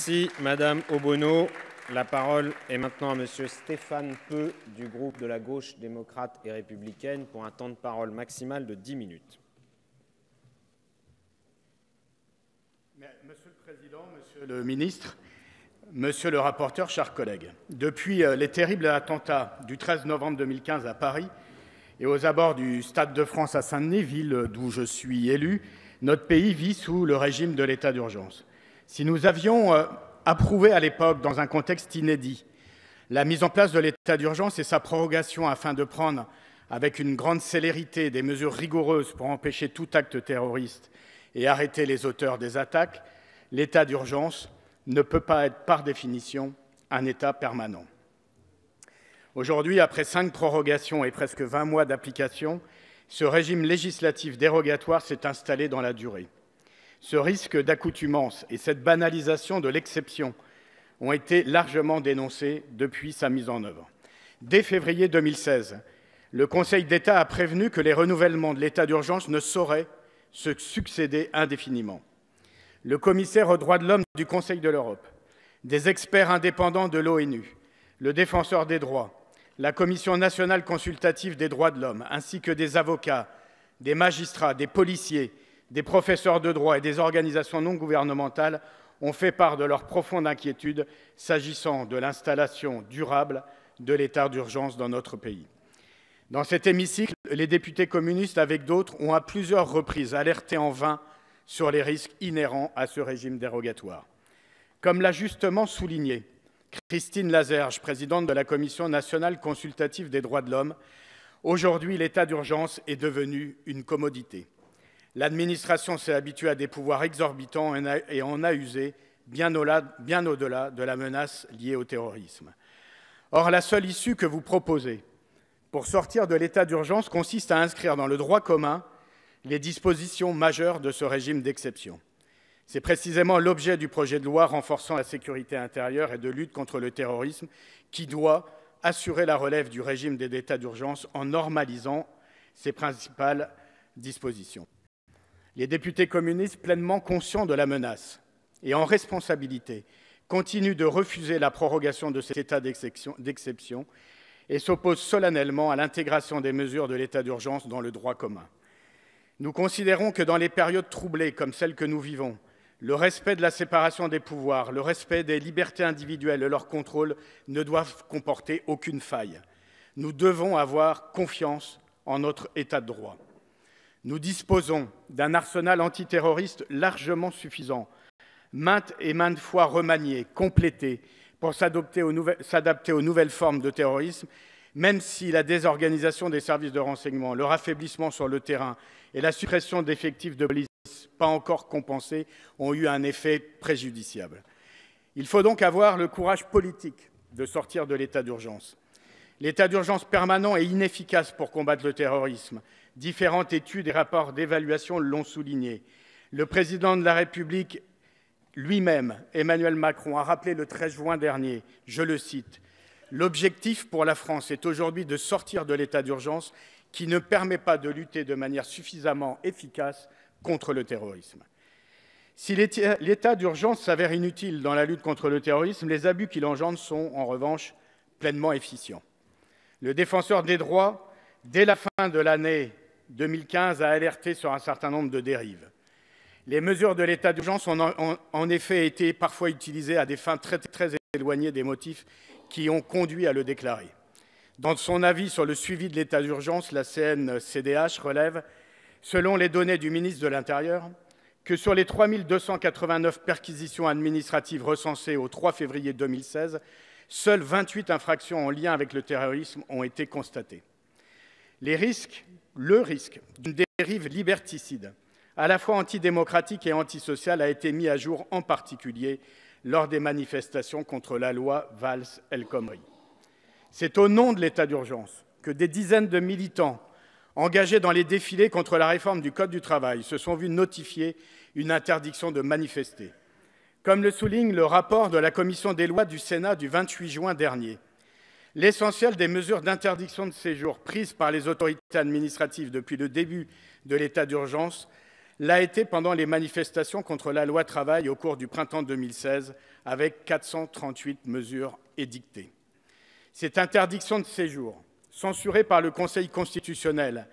Merci, Madame Obono. La parole est maintenant à Monsieur Stéphane Peu du groupe de la Gauche démocrate et républicaine pour un temps de parole maximal de 10 minutes. Monsieur le Président, Monsieur le Ministre, Monsieur le rapporteur, chers collègues, depuis les terribles attentats du 13 novembre 2015 à Paris et aux abords du Stade de France à Saint-Denis, ville d'où je suis élu, notre pays vit sous le régime de l'état d'urgence. Si nous avions approuvé à l'époque, dans un contexte inédit, la mise en place de l'état d'urgence et sa prorogation afin de prendre avec une grande célérité des mesures rigoureuses pour empêcher tout acte terroriste et arrêter les auteurs des attaques, l'état d'urgence ne peut pas être par définition un état permanent. Aujourd'hui, après 5 prorogations et presque 20 mois d'application, ce régime législatif dérogatoire s'est installé dans la durée. Ce risque d'accoutumance et cette banalisation de l'exception ont été largement dénoncés depuis sa mise en œuvre. Dès février 2016, le Conseil d'État a prévenu que les renouvellements de l'état d'urgence ne sauraient se succéder indéfiniment. Le commissaire aux droits de l'homme du Conseil de l'Europe, des experts indépendants de l'ONU, le défenseur des droits, la Commission nationale consultative des droits de l'homme, ainsi que des avocats, des magistrats, des policiers, des professeurs de droit et des organisations non gouvernementales ont fait part de leur profonde inquiétude s'agissant de l'installation durable de l'état d'urgence dans notre pays. Dans cet hémicycle, les députés communistes, avec d'autres, ont à plusieurs reprises alerté en vain sur les risques inhérents à ce régime dérogatoire. Comme l'a justement souligné Christine Lazerge, présidente de la Commission nationale consultative des droits de l'homme, aujourd'hui, l'état d'urgence est devenu une commodité. L'administration s'est habituée à des pouvoirs exorbitants et en a usé bien au-delà de la menace liée au terrorisme. Or, la seule issue que vous proposez pour sortir de l'état d'urgence consiste à inscrire dans le droit commun les dispositions majeures de ce régime d'exception. C'est précisément l'objet du projet de loi renforçant la sécurité intérieure et de lutte contre le terrorisme qui doit assurer la relève du régime des états d'urgence en normalisant ses principales dispositions. Les députés communistes, pleinement conscients de la menace et en responsabilité, continuent de refuser la prorogation de cet état d'exception et s'opposent solennellement à l'intégration des mesures de l'état d'urgence dans le droit commun. Nous considérons que dans les périodes troublées comme celles que nous vivons, le respect de la séparation des pouvoirs, le respect des libertés individuelles et leur contrôle ne doivent comporter aucune faille. Nous devons avoir confiance en notre état de droit. Nous disposons d'un arsenal antiterroriste largement suffisant, maintes et maintes fois remanié, complété, pour s'adapter aux nouvelles formes de terrorisme, même si la désorganisation des services de renseignement, leur affaiblissement sur le terrain et la suppression d'effectifs de police pas encore compensés ont eu un effet préjudiciable. Il faut donc avoir le courage politique de sortir de l'état d'urgence. L'état d'urgence permanent est inefficace pour combattre le terrorisme. Différentes études et rapports d'évaluation l'ont souligné. Le président de la République lui-même, Emmanuel Macron, a rappelé le 13 juin dernier, je le cite, « L'objectif pour la France est aujourd'hui de sortir de l'état d'urgence qui ne permet pas de lutter de manière suffisamment efficace contre le terrorisme. » Si l'état d'urgence s'avère inutile dans la lutte contre le terrorisme, les abus qu'il engendre sont en revanche pleinement efficients. Le défenseur des droits, dès la fin de l'année 2015, a alerté sur un certain nombre de dérives. Les mesures de l'état d'urgence ont en effet été parfois utilisées à des fins très éloignées des motifs qui ont conduit à le déclarer. Dans son avis sur le suivi de l'état d'urgence, la CNCDH relève, selon les données du ministre de l'Intérieur, que sur les 3 289 perquisitions administratives recensées au 3 février 2016, seules 28 infractions en lien avec le terrorisme ont été constatées. Le risque d'une dérive liberticide, à la fois antidémocratique et antisociale, a été mis à jour en particulier lors des manifestations contre la loi Valls-El Khomri. C'est au nom de l'état d'urgence que des dizaines de militants engagés dans les défilés contre la réforme du Code du travail se sont vus notifier une interdiction de manifester. Comme le souligne le rapport de la Commission des lois du Sénat du 28 juin dernier, l'essentiel des mesures d'interdiction de séjour prises par les autorités administratives depuis le début de l'état d'urgence l'a été pendant les manifestations contre la loi travail au cours du printemps 2016, avec 438 mesures édictées. Cette interdiction de séjour, censurée par le Conseil constitutionnel,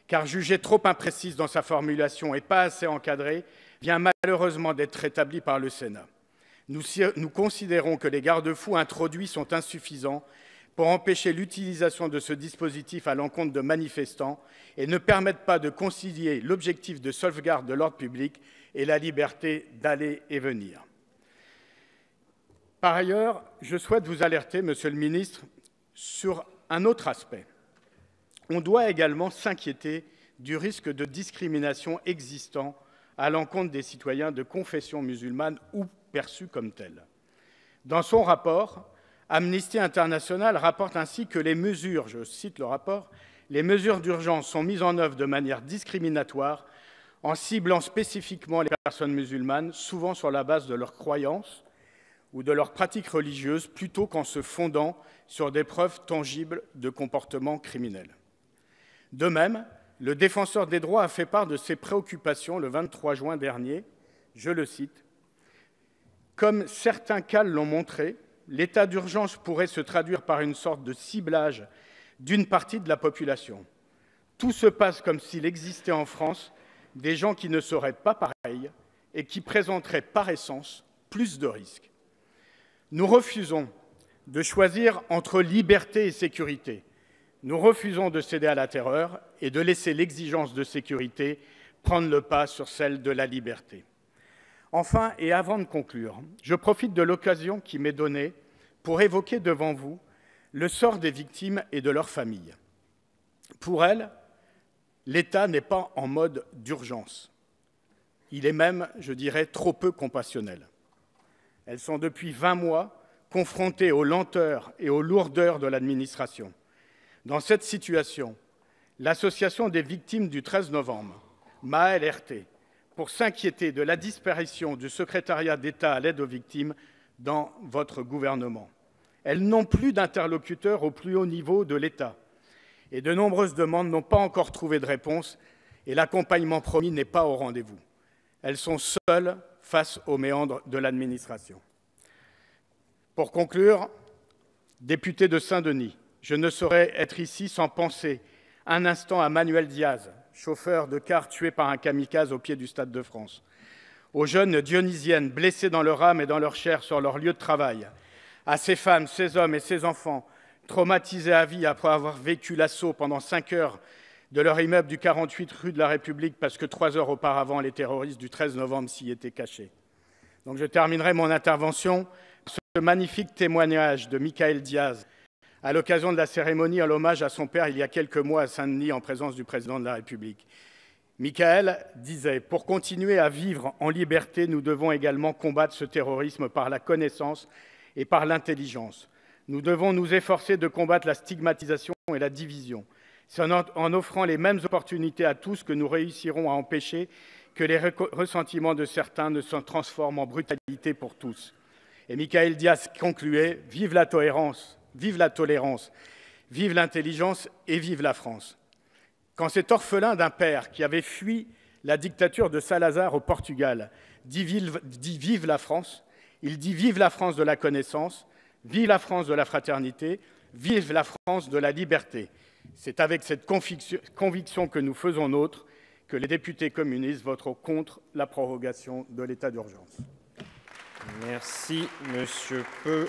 car jugée trop imprécise dans sa formulation et pas assez encadrée, vient malheureusement d'être rétablie par le Sénat. Nous considérons que les garde-fous introduits sont insuffisants pour empêcher l'utilisation de ce dispositif à l'encontre de manifestants et ne permettent pas de concilier l'objectif de sauvegarde de l'ordre public et la liberté d'aller et venir. Par ailleurs, je souhaite vous alerter, Monsieur le Ministre, sur un autre aspect. On doit également s'inquiéter du risque de discrimination existant à l'encontre des citoyens de confession musulmane ou perçus comme tels. Dans son rapport, Amnesty International rapporte ainsi que les mesures, je cite le rapport, « les mesures d'urgence sont mises en œuvre de manière discriminatoire en ciblant spécifiquement les personnes musulmanes, souvent sur la base de leurs croyances ou de leurs pratiques religieuses, plutôt qu'en se fondant sur des preuves tangibles de comportements criminels. » De même, le défenseur des droits a fait part de ses préoccupations le 23 juin dernier, je le cite, « Comme certains cas l'ont montré, l'état d'urgence pourrait se traduire par une sorte de ciblage d'une partie de la population. Tout se passe comme s'il existait en France des gens qui ne seraient pas pareils et qui présenteraient par essence plus de risques. Nous refusons de choisir entre liberté et sécurité. Nous refusons de céder à la terreur et de laisser l'exigence de sécurité prendre le pas sur celle de la liberté. Enfin, et avant de conclure, je profite de l'occasion qui m'est donnée pour évoquer devant vous le sort des victimes et de leurs familles. Pour elles, l'État n'est pas en mode d'urgence. Il est même, je dirais, trop peu compassionnel. Elles sont depuis 20 mois confrontées aux lenteurs et aux lourdeurs de l'administration. Dans cette situation, l'association des victimes du 13 novembre m'a alerté pour s'inquiéter de la disparition du secrétariat d'État à l'aide aux victimes dans votre gouvernement. Elles n'ont plus d'interlocuteurs au plus haut niveau de l'État et de nombreuses demandes n'ont pas encore trouvé de réponse et l'accompagnement promis n'est pas au rendez-vous. Elles sont seules face aux méandres de l'administration. Pour conclure, député de Saint-Denis, je ne saurais être ici sans penser un instant à Manuel Diaz, chauffeur de car tué par un kamikaze au pied du Stade de France, aux jeunes dionysiennes blessées dans leur âme et dans leur chair sur leur lieu de travail, à ces femmes, ces hommes et ces enfants traumatisés à vie après avoir vécu l'assaut pendant 5 heures de leur immeuble du 48 rue de la République parce que 3 heures auparavant, les terroristes du 13 novembre s'y étaient cachés. Donc je terminerai mon intervention sur ce magnifique témoignage de Michael Diaz à l'occasion de la cérémonie en hommage à son père il y a quelques mois à Saint-Denis en présence du président de la République. Michael disait « Pour continuer à vivre en liberté, nous devons également combattre ce terrorisme par la connaissance et par l'intelligence. Nous devons nous efforcer de combattre la stigmatisation et la division. C'est en offrant les mêmes opportunités à tous que nous réussirons à empêcher que les ressentiments de certains ne se transforment en brutalité pour tous. » Et Michael Diaz concluait « Vive la tolérance, vive l'intelligence et vive la France ». Quand cet orphelin d'un père qui avait fui la dictature de Salazar au Portugal dit vive la France, il dit vive la France de la connaissance, vive la France de la fraternité, vive la France de la liberté. C'est avec cette conviction que nous faisons nôtre que les députés communistes voteront contre la prorogation de l'état d'urgence. Merci, Monsieur Peu.